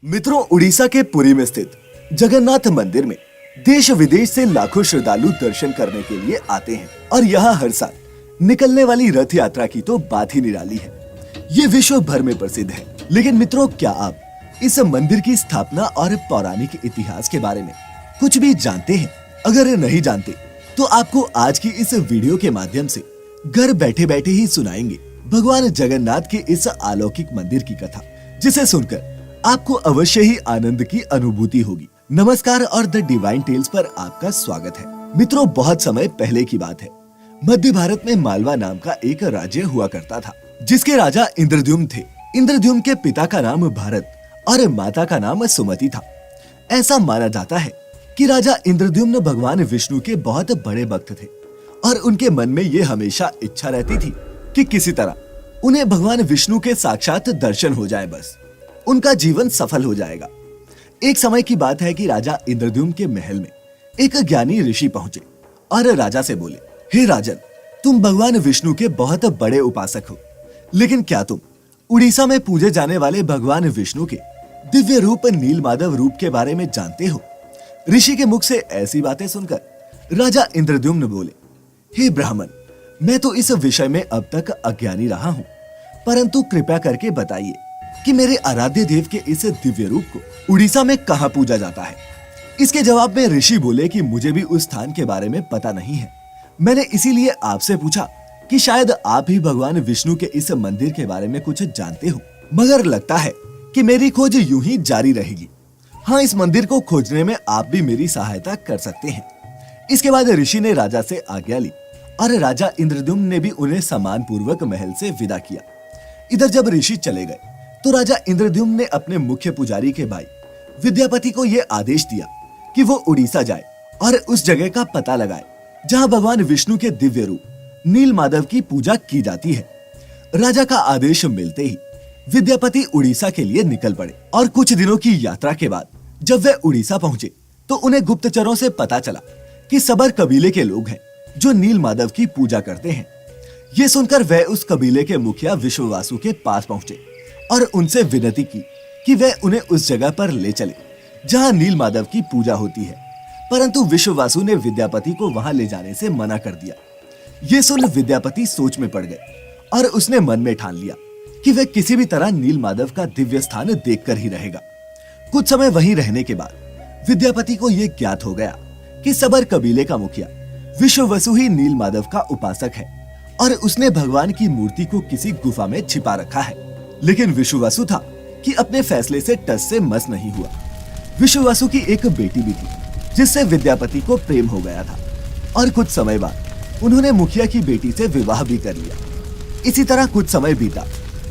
मित्रों, उड़ीसा के पुरी में स्थित जगन्नाथ मंदिर में देश विदेश से लाखों श्रद्धालु दर्शन करने के लिए आते हैं और यहाँ हर साल निकलने वाली रथ यात्रा की तो बात ही निराली है। ये विश्व भर में प्रसिद्ध है। लेकिन मित्रों, क्या आप इस मंदिर की स्थापना और पौराणिक इतिहास के बारे में कुछ भी जानते हैं? अगर नहीं जानते तो आपको आज की इस वीडियो के माध्यम से घर बैठे बैठे ही सुनाएंगे भगवान जगन्नाथ के इस अलौकिक मंदिर की कथा, जिसे सुनकर आपको अवश्य ही आनंद की अनुभूति होगी। नमस्कार और द डिवाइन टेल्स पर आपका स्वागत है। मित्रों, बहुत समय पहले की बात है। मध्य भारत में मालवा नाम का एक राज्य हुआ करता था, जिसके राजा इंद्रद्युम्न थे। इंद्रद्युम्न के पिता का नाम भारत और माता का नाम सुमति था। ऐसा माना जाता है कि राजा इंद्रद्युम्न भगवान विष्णु के बहुत बड़े भक्त थे और उनके मन में ये हमेशा इच्छा रहती थी कि किसी तरह उन्हें भगवान विष्णु के साक्षात दर्शन हो जाए, बस उनका जीवन सफल हो जाएगा। एक समय की बात है कि राजा इंद्रद्युम्न के महल में एक ज्ञानी ऋषि पहुंचे और राजा से बोले, हे राजन, तुम भगवान विष्णु के बहुत बड़े उपासक हो, लेकिन क्या तुम उड़ीसा में पूजे जाने वाले भगवान विष्णु के दिव्य रूप नीलमाधव रूप के बारे में जानते हो? ऋषि के मुख से ऐसी बातें सुनकर राजा इंद्रद्युम्न बोले, हे ब्राह्मण, मैं तो इस विषय में अब तक अज्ञानी रहा हूँ, परंतु कृपया करके बताइए कि मेरे आराध्य देव के इस दिव्य रूप को उड़ीसा में कहाँ पूजा जाता है। इसके जवाब में ऋषि बोले कि मुझे भी उस स्थान के बारे में पता नहीं है। मैंने इसीलिए आपसे पूछा कि शायद आप ही भगवान विष्णु के इस मंदिर के बारे में कुछ जानते हो, मगर लगता है कि मेरी खोज यूं ही जारी रहेगी। हाँ, इस मंदिर को खोजने में आप भी मेरी सहायता कर सकते हैं। इसके बाद ऋषि ने राजा से आज्ञा ली और राजा इंद्रद्युम्न ने भी उन्हें सम्मान पूर्वक महल से विदा किया। इधर जब ऋषि चले गए तो राजा इंद्रद्युम्न ने अपने मुख्य पुजारी के भाई विद्यापति को यह आदेश दिया कि वो उड़ीसा जाए और उस जगह का पता लगाए जहां भगवान विष्णु के दिव्य रूप नीलमाधव की पूजा की जाती है। राजा का आदेश मिलते ही विद्यापति उड़ीसा के लिए निकल पड़े और कुछ दिनों की यात्रा के बाद जब वे उड़ीसा पहुंचे तो उन्हें गुप्तचरों से पता चला कि सबर कबीले के लोग हैं जो नीलमाधव की पूजा करते हैं। ये सुनकर वे उस कबीले के मुखिया विश्ववासु के पास पहुंचे और उनसे विनती की कि वे उन्हें उस जगह पर ले चले जहां नीलमाधव की पूजा होती है, परंतु विश्ववासु ने विद्यापति को वहां ले जाने से मना कर दिया। ये सुन विद्यापति सोच में पड़ गए और उसने मन में ठान लिया कि वह किसी भी तरह नीलमाधव का दिव्य स्थान देखकर ही रहेगा। कुछ समय वहीं रहने के बाद विद्यापति को यह ज्ञात हो गया कि सबर कबीले का मुखिया विश्ववसु ही नीलमाधव का उपासक है और उसने भगवान की मूर्ति को किसी गुफा में छिपा रखा है। लेकिन विश्ववसु था कि अपने फैसले से टस से मस नहीं हुआ। विश्ववसु की एक बेटी भी थी जिससे विद्यापति को प्रेम हो गया था और कुछ समय बाद उन्होंने मुखिया की बेटी से विवाह भी कर लिया। इसी तरह कुछ समय बीता।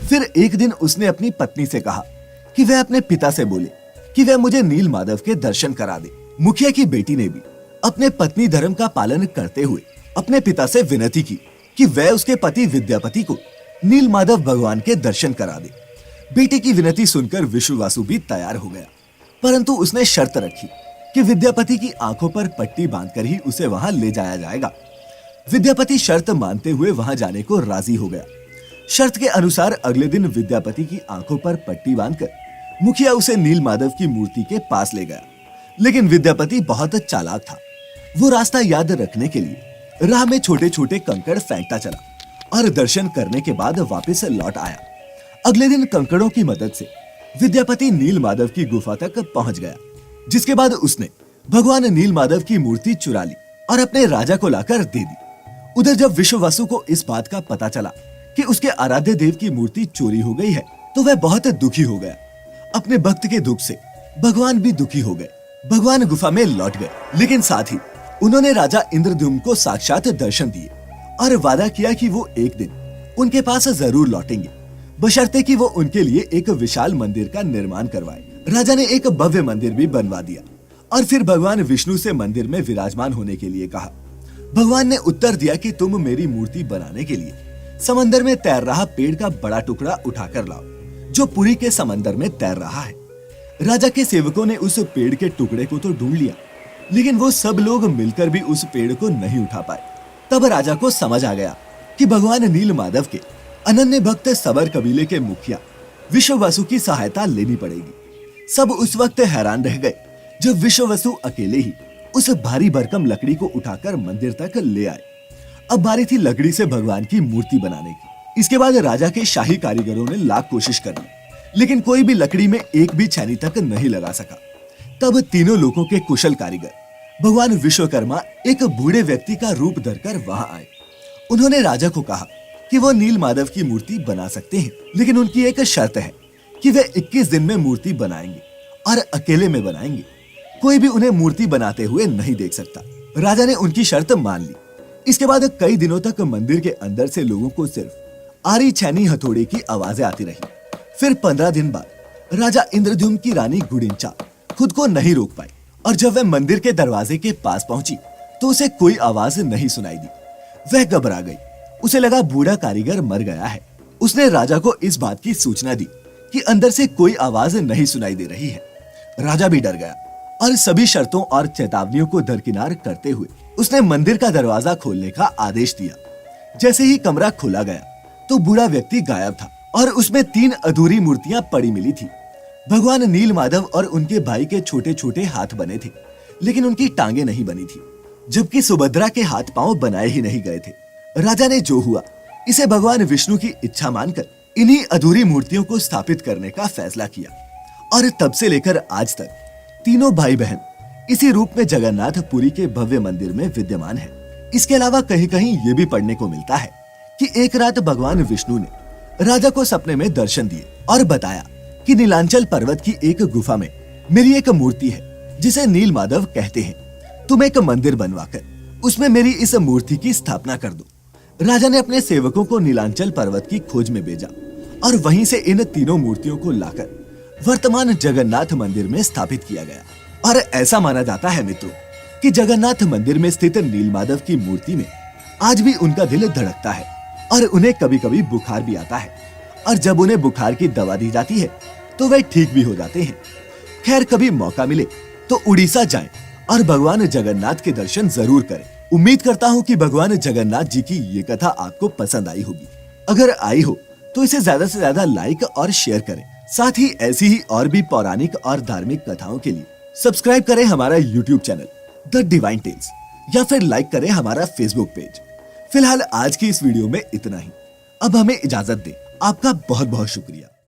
फिर एक दिन उसने अपनी पत्नी से कहा कि वह अपने पिता से बोले कि वह मुझे नीलमाधव के दर्शन करा दे। मुखिया की बेटी ने भी अपने पत्नी धर्म का पालन करते हुए अपने पिता से विनती की कि वह उसके पति विद्यापति को नीलमाधव भगवान के दर्शन करा दे। बेटी की विनती सुनकर विश्ववासु भी तैयार हो गया, परंतु उसने शर्त रखी कि विद्यापति की आंखों पर पट्टी बांधकर ही उसे वहां ले जाया जाएगा। विद्यापति शर्त मानते हुए वहां जाने को राजी हो गया। शर्त के अनुसार अगले दिन विद्यापति की आंखों पर पट्टी बांधकर मुखिया उसे नीलमाधव की मूर्ति के पास ले गया। लेकिन विद्यापति बहुत चालाक था। वो रास्ता याद रखने के लिए राह में छोटे छोटे कंकड़ फेंकता चला और दर्शन करने के बाद वापस लौट आया। अगले दिन कंकड़ों की मदद से विद्यापति नीलमाधव की गुफा तक पहुंच गया, जिसके बाद उसने भगवान नीलमाधव की मूर्ति चुरा ली और अपने राजा को लाकर दे दी। उधर जब विश्ववसु को इस बात का पता चला कि उसके आराध्य देव की मूर्ति चोरी हो गई है तो वह बहुत दुखी हो गया। अपने भक्त के दुख से भगवान भी दुखी हो गए। भगवान गुफा में लौट गए, लेकिन साथ ही उन्होंने राजा इंद्रद्युम्न को साक्षात दर्शन दिए और वादा किया कि वो एक दिन उनके पास जरूर लौटेंगे, बशर्ते कि वो उनके लिए एक विशाल मंदिर का निर्माण करवाए। राजा ने एक भव्य मंदिर भी बनवा दिया और फिर भगवान विष्णु से मंदिर में विराजमान होने के लिए कहा। भगवान ने उत्तर दिया कि तुम मेरी मूर्ति बनाने के लिए समंदर में तैर रहा पेड़ का बड़ा टुकड़ा उठाकर लाओ, जो पुरी के समंदर में तैर रहा है। राजा के सेवकों ने उस पेड़ के टुकड़े को तो ढूंढ लिया, लेकिन वो सब लोग मिलकर भी उस पेड़ को नहीं उठा पाए। तब राजा को समझ आ गया कि भगवान नीलमाधव के अनन्य भक्त सबर कबीले के मुखिया विश्ववसु की सहायता लेनी पड़ेगी। सब उस वक्त हैरान रह गए जब विश्ववसु अकेले ही उस भारी भरकम लकड़ी को उठाकर मंदिर तक ले आए। अब बारी थी लकड़ी से भगवान की मूर्ति बनाने की। इसके बाद राजा के शाही कारीगरों ने लाख कोशिश कर ली, लेकिन कोई भी लकड़ी में एक भी छेनी तक नहीं लगा सका। तब तीनों लोगों के कुशल कारीगर भगवान विश्वकर्मा एक बूढ़े व्यक्ति का रूप धरकर वहां आए। उन्होंने राजा को कहा कि वो नील माधव की मूर्ति बना सकते हैं, लेकिन उनकी एक शर्त है कि वे 21 दिन में मूर्ति बनाएंगे और अकेले में बनाएंगे। कोई भी उन्हें मूर्ति बनाते हुए नहीं देख सकता। राजा ने उनकी शर्त मान ली। इसके बाद कई दिनों तक मंदिर के अंदर से लोगों को सिर्फ आरी छेनी हथौड़े की आवाजें आती रही। फिर 15 दिन बाद राजा इंद्रद्युम्न की रानी गुडिंचा खुद को नहीं रोक पाई और जब वह मंदिर के दरवाजे के पास पहुंची तो उसे कोई आवाज नहीं सुनाई दी। वह घबरा गई। उसे लगा बूढ़ा कारीगर मर गया है। उसने राजा को इस बात की सूचना दी कि अंदर से कोई आवाज नहीं सुनाई दे रही है। राजा भी डर गया और सभी शर्तों और चेतावनियों को दरकिनार करते हुए उसने मंदिर का दरवाजा खोलने का आदेश दिया। जैसे ही कमरा खोला गया तो बूढ़ा व्यक्ति गायब था और उसमें 3 अधूरी मूर्तियां पड़ी मिली थी। भगवान नील माधव और उनके भाई के छोटे छोटे हाथ बने थे, लेकिन उनकी टांगे नहीं बनी थी, जबकि सुभद्रा के हाथ पांव बनाए ही नहीं गए थे। राजा ने जो हुआ इसे भगवान विष्णु की इच्छा मानकर इन्हीं अधूरी मूर्तियों को स्थापित करने का फैसला किया और तब से लेकर आज तक तीनों भाई बहन इसी रूप में जगन्नाथ पुरी के भव्य मंदिर में विद्यमान है। इसके अलावा कहीं कहीं ये भी पढ़ने को मिलता है कि एक रात भगवान विष्णु ने राजा को सपने में दर्शन दिए और बताया कि नीलांचल पर्वत की एक गुफा में मेरी एक मूर्ति है जिसे नील माधव कहते हैं। तुम एक मंदिर बनवाकर उसमें मेरी इस मूर्ति की स्थापना कर दो। राजा ने अपने सेवकों को नीलांचल पर्वत की खोज में भेजा और वहीं से इन तीनों मूर्तियों को लाकर वर्तमान जगन्नाथ मंदिर में स्थापित किया गया। और ऐसा माना जाता है मित्रों कि जगन्नाथ मंदिर में स्थित नील माधव की मूर्ति में आज भी उनका दिल धड़कता है और उन्हें कभी कभी बुखार भी आता है, और जब उन्हें बुखार की दवा दी जाती है तो वे ठीक भी हो जाते हैं। खैर, कभी मौका मिले तो उड़ीसा जाएं और भगवान जगन्नाथ के दर्शन जरूर करें। उम्मीद करता हूँ कि भगवान जगन्नाथ जी की ये कथा आपको पसंद आई होगी। अगर आई हो तो इसे ज्यादा से ज्यादा लाइक और शेयर करें। साथ ही ऐसी ही और भी पौराणिक और धार्मिक कथाओं के लिए सब्सक्राइब करें हमारा YouTube channel The Divine Tales, या फिर लाइक करें हमारा Facebook पेज। फिलहाल आज की इस वीडियो में इतना ही। अब हमें इजाजत दें। आपका बहुत बहुत शुक्रिया।